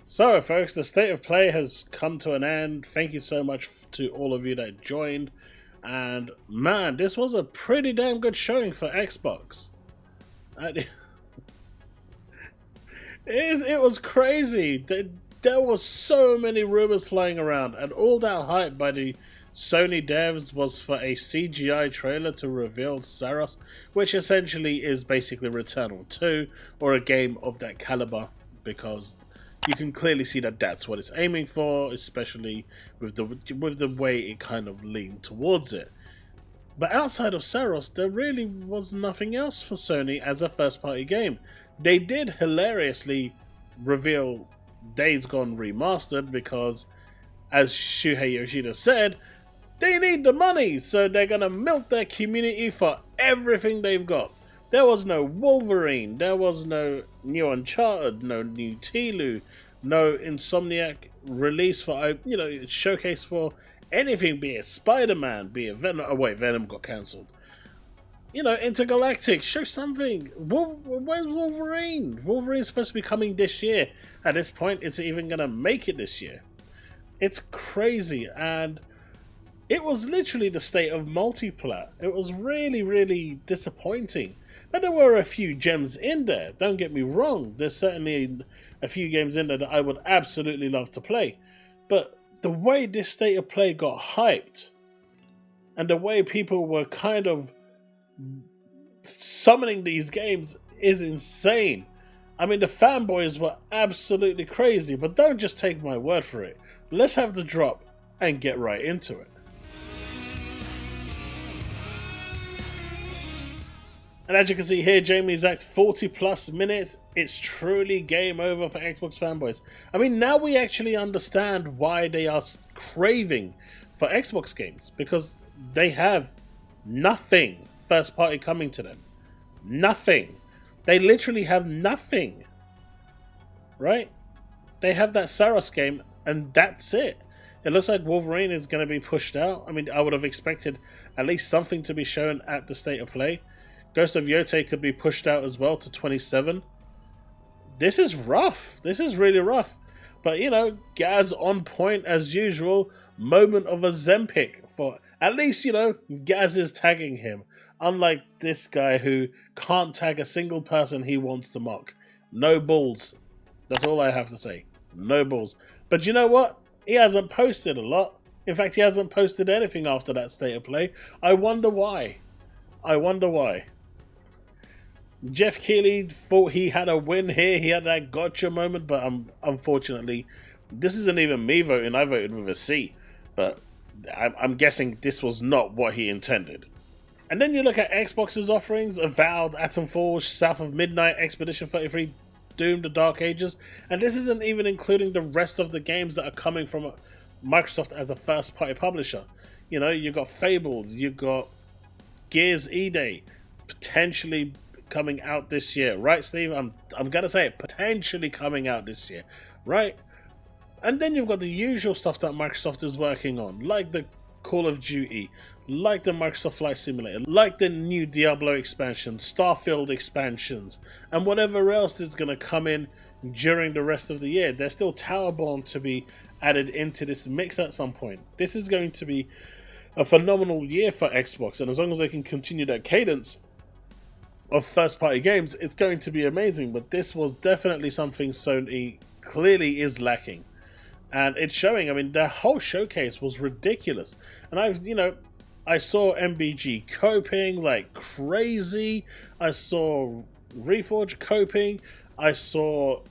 So, folks, the state of play has come to an end. Thank you so much to all of you that joined. And man, this was a pretty damn good showing for Xbox. It was crazy. There was so many rumors flying around, and all that hype by the Sony devs was for a CGI trailer to reveal Saros, which essentially is basically Returnal 2 or a game of that caliber, because you can clearly see that that's what it's aiming for, especially with the way it kind of leaned towards it. But outside of Saros, there really was nothing else for Sony as a first-party game. They did hilariously reveal Days Gone Remastered because, as Shuhei Yoshida said, they need the money, so they're gonna milk their community for everything they've got. There was no Wolverine, there was no new Uncharted, no new Telu, no Insomniac release for, showcase for anything, be it Spider-Man, be it Venom. Oh wait, Venom got cancelled. Intergalactic, show something. Where's Wolverine? Wolverine's supposed to be coming this year. At this point, it's even gonna make it this year. It's crazy, and it was literally the state of multiplat. It was really, really disappointing. But there were a few gems in there, don't get me wrong. There's certainly a few games in there that I would absolutely love to play. But the way this state of play got hyped, and the way people were kind of summoning these games is insane. I mean, the fanboys were absolutely crazy, but don't just take my word for it. Let's have the drop and get right into it. And as you can see here, Jamie's at 40 plus minutes. It's truly game over for Xbox fanboys. I mean, now we actually understand why they are craving for Xbox games, because they have nothing first party coming to them. Nothing. They literally have nothing. Right? They have that Saros game, and that's it. It looks like Wolverine is going to be pushed out. I mean, I would have expected at least something to be shown at the state of play. Ghost of Yotei could be pushed out as well to 27. This is rough. This is really rough. But, Gaz on point as usual. Moment of a Zempic for, at least, Gaz is tagging him. Unlike this guy who can't tag a single person he wants to mock. No balls. That's all I have to say. No balls. But you know what? He hasn't posted a lot. In fact, he hasn't posted anything after that state of play. I wonder why. Jeff Keighley thought he had a win here. He had that gotcha moment, but unfortunately, this isn't even me voting. I voted with a C, but I'm guessing this was not what he intended. And then you look at Xbox's offerings: Avowed, Atomforge, South of Midnight, Expedition 33, Doom: The Dark Ages, and this isn't even including the rest of the games that are coming from Microsoft as a first-party publisher. You got Fable, you got Gears E-Day, potentially coming out this year, right, Steve? I'm gonna say it, potentially coming out this year, right? And then you've got the usual stuff that Microsoft is working on, like the Call of Duty, like the Microsoft Flight Simulator, like the new Diablo expansion, Starfield expansions, and whatever else is gonna come in during the rest of the year. There's still Towerborn to be added into this mix at some point. This is going to be a phenomenal year for Xbox, and as long as they can continue that cadence of first-party games, it's going to be amazing. But this was definitely something Sony clearly is lacking, and it's showing. I mean, their whole showcase was ridiculous, and I saw MBG coping like crazy. I saw Reforge coping. I saw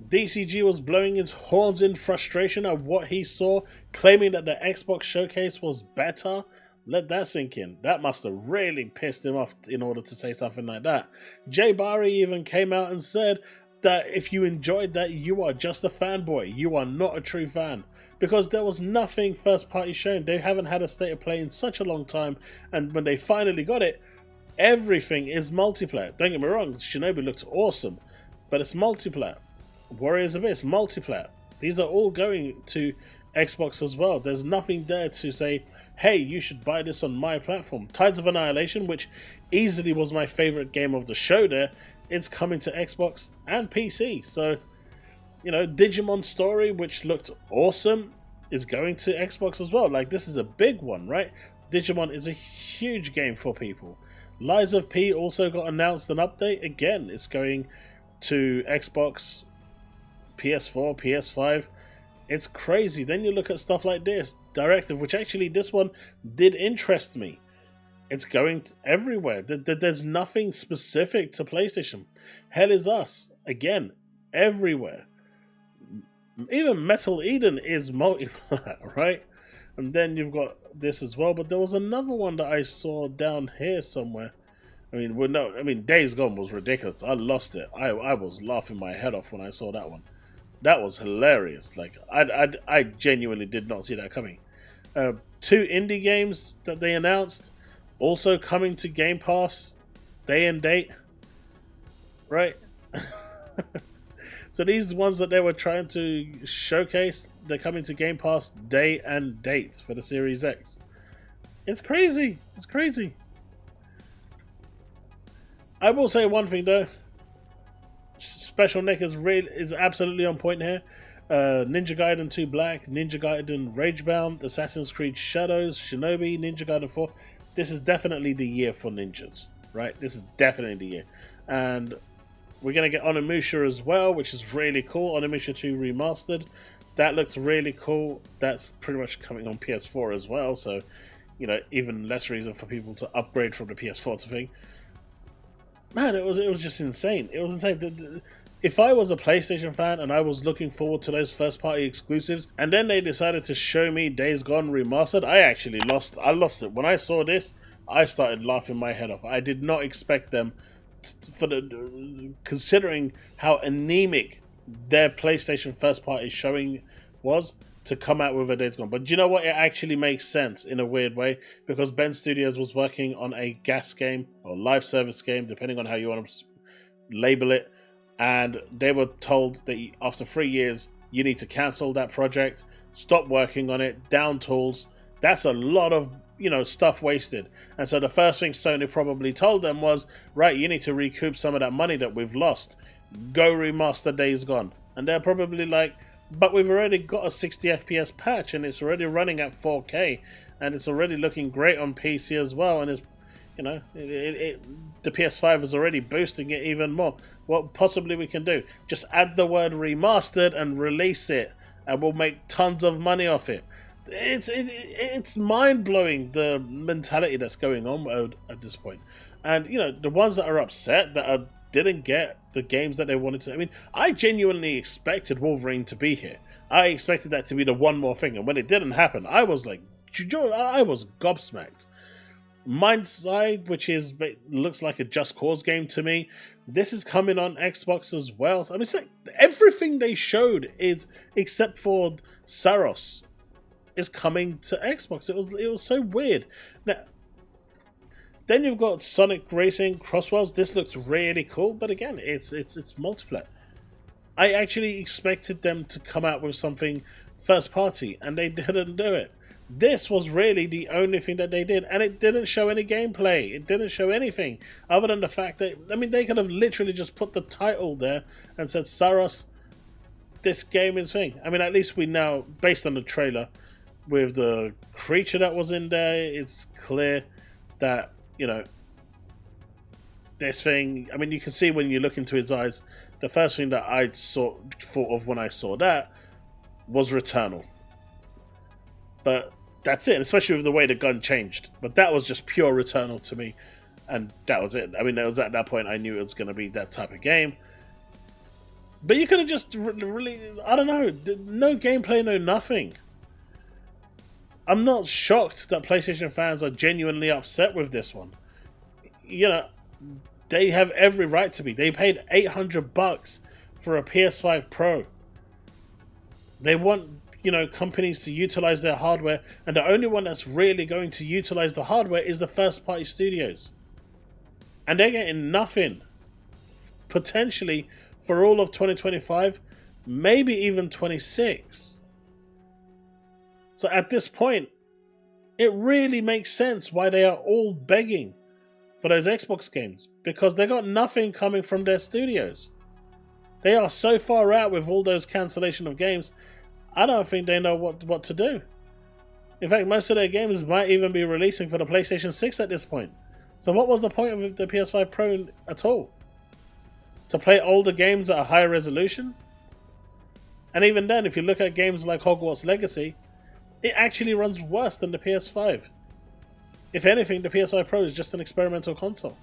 DCG was blowing his horns in frustration at what he saw, claiming that the Xbox showcase was better. Let that sink in. That must have really pissed him off in order to say something like that. Jay Barry even came out and said that if you enjoyed that, you are just a fanboy. You are not a true fan. Because there was nothing first party shown. They haven't had a state of play in such a long time. And when they finally got it, everything is multiplayer. Don't get me wrong, Shinobi looked awesome. But it's multiplayer. Warriors Abyss, multiplayer. These are all going to Xbox as well. There's nothing there to say, hey, you should buy this on my platform. Tides of Annihilation, which easily was my favorite game of the show there, it's coming to Xbox and PC. So Digimon Story, which looked awesome, is going to Xbox as well. Like, this is a big one, right? Digimon is a huge game for people. Lies of P also got announced an update. Again, it's going to Xbox, PS4, PS5. It's crazy. Then you look at stuff like this, Directive, which actually this one did interest me. It's going everywhere. There's nothing specific to PlayStation. Hell is Us, again, everywhere. Even Metal Eden is multiplat, right? And then you've got this as well. But there was another one that I saw down here somewhere. Days Gone was ridiculous. I lost it. I was laughing my head off when I saw that one. That was hilarious. Like, I genuinely did not see that coming. 2 indie games that they announced, also coming to Game Pass, day and date, right? So these ones that they were trying to showcase, they're coming to Game Pass day and date for the Series X. It's crazy. It's crazy. I will say one thing though. Special Nick is absolutely on point here. Ninja Gaiden 2 Black, Ninja Gaiden Ragebound, Assassin's Creed Shadows, Shinobi, Ninja Gaiden 4. This is definitely the year for ninjas, right? This is definitely the year. And we're going to get Onimusha as well, which is really cool. Onimusha 2 Remastered. That looks really cool. That's pretty much coming on PS4 as well. So, even less reason for people to upgrade from the PS4 to thing. Man, it was just insane. It was insane. If I was a PlayStation fan and I was looking forward to those first-party exclusives, and then they decided to show me Days Gone Remastered, I lost it. When I saw this, I started laughing my head off. I did not expect them, considering how anemic their PlayStation first-party showing was, to come out with a Days Gone. But do you know what? It actually makes sense in a weird way, because Ben Studios was working on a gas game or live service game, depending on how you want to label it, and they were told that after 3 years you need to cancel that project, stop working on it, down tools. That's a lot of stuff wasted. And so the first thing Sony probably told them was, right, you need to recoup some of that money that we've lost. Go remaster Days Gone. And they're probably like, but we've already got a 60 FPS patch and it's already running at 4K and it's already looking great on PC as well, and it's the PS5 is already boosting it even more. What possibly we can do? Just add the word remastered and release it, and we'll make tons of money off it. It's mind-blowing, the mentality that's going on at this point. And the ones that are upset that didn't get the games that they wanted to. I genuinely expected Wolverine to be here. I expected that to be the one more thing, and when it didn't happen, I was like, I was gobsmacked. Mindside, which looks like a Just Cause game to me, this is coming on Xbox as well. It's like everything they showed is, except for Saros, is coming to Xbox. It was so weird. Now, then you've got Sonic Racing Crossworlds. This looks really cool, but again, it's multiplat. I actually expected them to come out with something first party, and they didn't do it. This was really the only thing that they did, and it didn't show any gameplay. It didn't show anything other than the fact that, they could have literally just put the title there and said, Saros, this game is thing. At least we now, based on the trailer, with the creature that was in there, it's clear that, this thing, you can see when you look into his eyes, the first thing that I thought of when I saw that was Returnal. But that's it, especially with the way the gun changed. But that was just pure Returnal to me, and that was it. It was at that point I knew it was going to be that type of game. But you could have just really, I don't know, no gameplay, no nothing. I'm not shocked that PlayStation fans are genuinely upset with this one. They have every right to be. They paid $800 for a PS5 Pro. They want, companies to utilize their hardware, and the only one that's really going to utilize the hardware is the first-party studios. And they're getting nothing, potentially, for all of 2025, maybe even 26. So at this point, it really makes sense why they are all begging for those Xbox games, because they got nothing coming from their studios. They are so far out with all those cancellation of games, I don't think they know what to do. In fact, most of their games might even be releasing for the PlayStation 6 at this point. So what was the point of the PS5 Pro at all? To play older games at a higher resolution? And even then, if you look at games like Hogwarts Legacy, it actually runs worse than the PS5. If anything, the PS5 Pro is just an experimental console.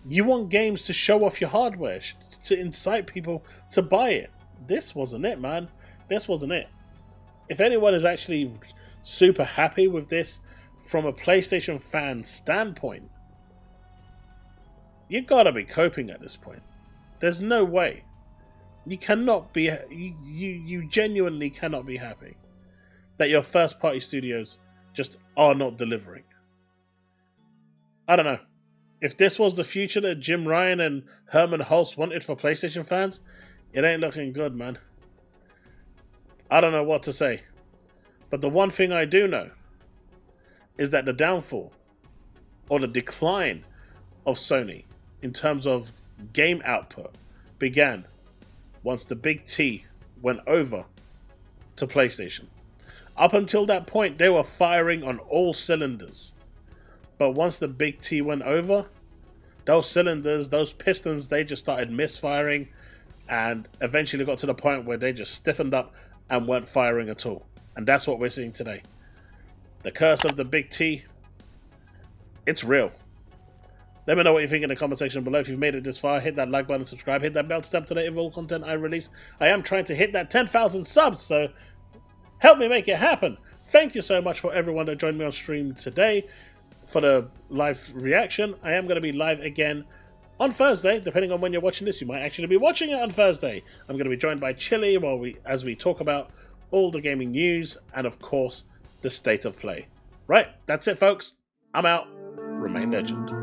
You want games to show off your hardware, to incite people to buy it. This wasn't it, man. This wasn't it. If anyone is actually super happy with this from a PlayStation fan standpoint, you gotta be coping at this point. There's no way. You cannot be. You genuinely cannot be happy that your first party studios just are not delivering. I don't know. If this was the future that Jim Ryan and Herman Hulst wanted for PlayStation fans, it ain't looking good, man. I don't know what to say. But the one thing I do know is that the downfall or the decline of Sony in terms of game output began once the big T went over to PlayStation. Up until that point, they were firing on all cylinders. But once the big T went over, those cylinders, those pistons, they just started misfiring and eventually got to the point where they just stiffened up and weren't firing at all. And that's what we're seeing today. The curse of the big T, it's real. Let me know what you think in the comment section below. If you've made it this far, hit that like button, subscribe, hit that bell to stay up to date with all content I release. I am trying to hit that 10,000 subs, so help me make it happen. Thank you so much for everyone that joined me on stream today for the live reaction. I am going to be live again on Thursday. Depending on when you're watching this, you might actually be watching it on Thursday. I'm going to be joined by Chille as we talk about all the gaming news and, of course, the state of play. Right, that's it, folks. I'm out. Remain legend.